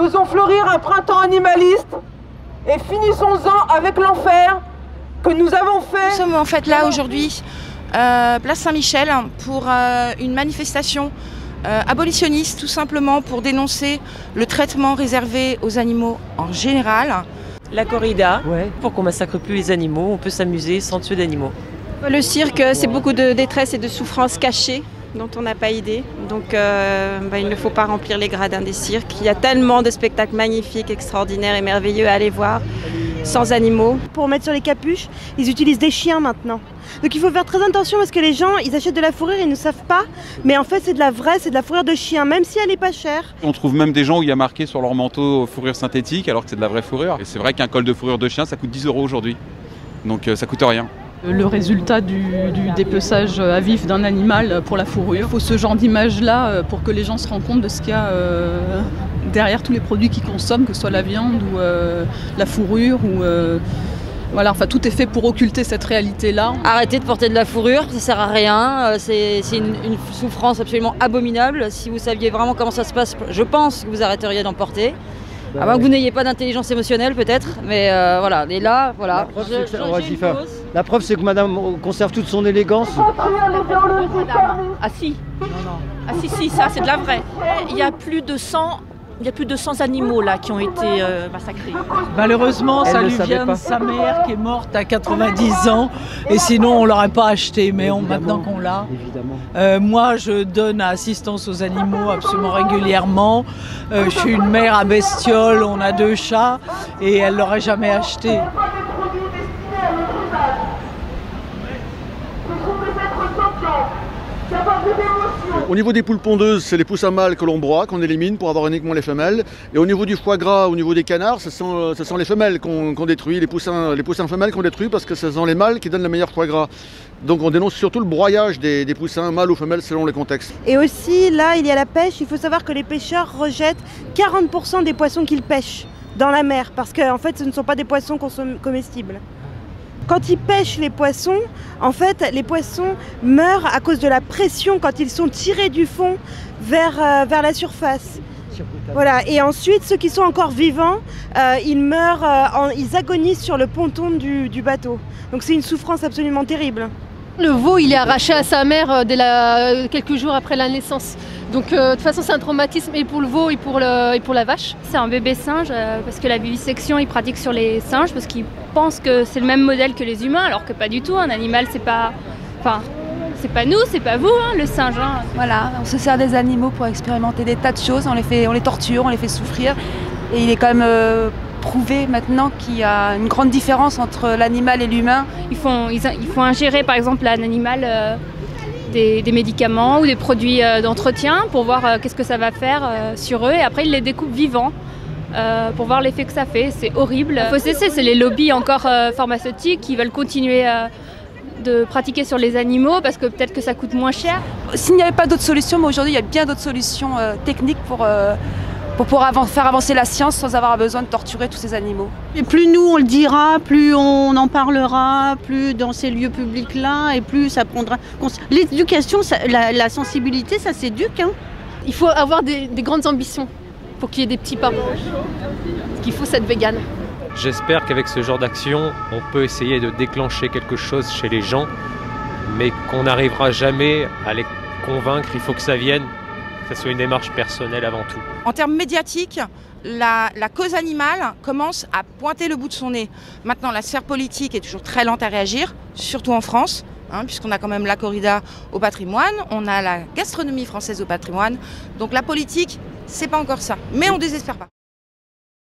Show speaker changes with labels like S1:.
S1: Faisons fleurir un printemps animaliste et finissons-en avec l'enfer que nous avons fait.
S2: Nous sommes en fait là aujourd'hui, place Saint-Michel, pour une manifestation abolitionniste, tout simplement pour dénoncer le traitement réservé aux animaux en général.
S3: La corrida, pour qu'on massacre plus les animaux, on peut s'amuser sans tuer d'animaux.
S4: Le cirque, c'est beaucoup de détresse et de souffrance cachée dont on n'a pas idée. Donc il ne faut pas remplir les gradins des cirques. Il y a tellement de spectacles magnifiques, extraordinaires et merveilleux à aller voir sans animaux.
S5: Pour mettre sur les capuches, ils utilisent des chiens maintenant. Donc il faut faire très attention parce que les gens, ils achètent de la fourrure, ils ne savent pas. Mais en fait, c'est de la vraie, c'est de la fourrure de chien, même si elle n'est pas chère.
S6: On trouve même des gens où il y a marqué sur leur manteau fourrure synthétique alors que c'est de la vraie fourrure. Et c'est vrai qu'un col de fourrure de chien, ça coûte 10 € aujourd'hui. Donc ça coûte rien.
S7: Le résultat du dépeçage à vif d'un animal pour la fourrure. Il faut ce genre d'image-là pour que les gens se rendent compte de ce qu'il y a derrière tous les produits qu'ils consomment, que ce soit la viande ou la fourrure. Voilà, enfin, tout est fait pour occulter cette réalité-là.
S8: Arrêtez de porter de la fourrure, ça sert à rien, c'est une souffrance absolument abominable. Si vous saviez vraiment comment ça se passe, je pense que vous arrêteriez d'en porter. À moins que vous n'ayez pas d'intelligence émotionnelle peut-être, mais voilà, et là, voilà.
S9: La preuve c'est que madame conserve toute son élégance.
S10: Ah si, ah si, ça c'est de la vraie. Il y a plus de 100 animaux là qui ont été massacrés.
S11: Malheureusement, ça lui vient de sa mère qui est morte à 90 ans et sinon on l'aurait pas acheté, mais maintenant qu'on l'a. Moi, je donne assistance aux animaux absolument régulièrement. Je suis une mère à bestioles, on a 2 chats et elle l'aurait jamais acheté.
S12: Au niveau des poules pondeuses, c'est les poussins mâles que l'on broie, qu'on élimine pour avoir uniquement les femelles. Et au niveau du foie gras, au niveau des canards, ce sont les femelles qu'on détruit, les poussins femelles qu'on détruit parce que ce sont les mâles qui donnent le meilleur foie gras. Donc on dénonce surtout le broyage des poussins, mâles ou femelles selon les contextes.
S5: Et aussi, là, il y a la pêche. Il faut savoir que les pêcheurs rejettent 40% des poissons qu'ils pêchent dans la mer parce qu'en fait, ce ne sont pas des poissons comestibles. Quand ils pêchent les poissons, en fait, les poissons meurent à cause de la pression quand ils sont tirés du fond vers la surface. Voilà. Et ensuite, ceux qui sont encore vivants, ils meurent, ils agonisent sur le ponton du bateau. Donc c'est une souffrance absolument terrible.
S13: Le veau, il est arraché à sa mère quelques jours après la naissance. Donc de toute façon, c'est un traumatisme et pour le veau et pour la vache.
S14: C'est un bébé singe parce que la vivisection, ils pratiquent sur les singes parce qu'ils pensent que c'est le même modèle que les humains, alors que pas du tout. Un animal, c'est pas... Enfin, c'est pas nous, c'est pas vous, hein, le singe. Hein.
S2: Voilà, on se sert des animaux pour expérimenter des tas de choses, on les torture, on les fait souffrir. Et il est quand même prouvé maintenant qu'il y a une grande différence entre l'animal et l'humain.
S14: Il faut ingérer par exemple à un animal des médicaments ou des produits d'entretien pour voir qu'est-ce que ça va faire sur eux. Et après, ils les découpent vivants pour voir l'effet que ça fait. C'est horrible. Il faut cesser, c'est les lobbies encore pharmaceutiques qui veulent continuer de pratiquer sur les animaux parce que peut-être que ça coûte moins cher.
S2: S'il n'y avait pas d'autres solutions, mais aujourd'hui il y a bien d'autres solutions techniques pour pouvoir faire avancer la science sans avoir besoin de torturer tous ces animaux.
S15: Et plus nous on le dira, plus on en parlera, plus dans ces lieux publics-là, et plus ça prendra... L'éducation, la sensibilité, ça s'éduque. Hein.
S13: Il faut avoir des grandes ambitions pour qu'il y ait des petits pas. Parce qu'il faut être végane.
S16: J'espère qu'avec ce genre d'action, on peut essayer de déclencher quelque chose chez les gens, mais qu'on n'arrivera jamais à les convaincre. Il faut que ça vienne, que ce soit une démarche personnelle avant tout.
S2: En termes médiatiques, la cause animale commence à pointer le bout de son nez. Maintenant, la sphère politique est toujours très lente à réagir, surtout en France, puisqu'on a quand même la corrida au patrimoine, on a la gastronomie française au patrimoine. Donc la politique, c'est pas encore ça, mais on désespère pas.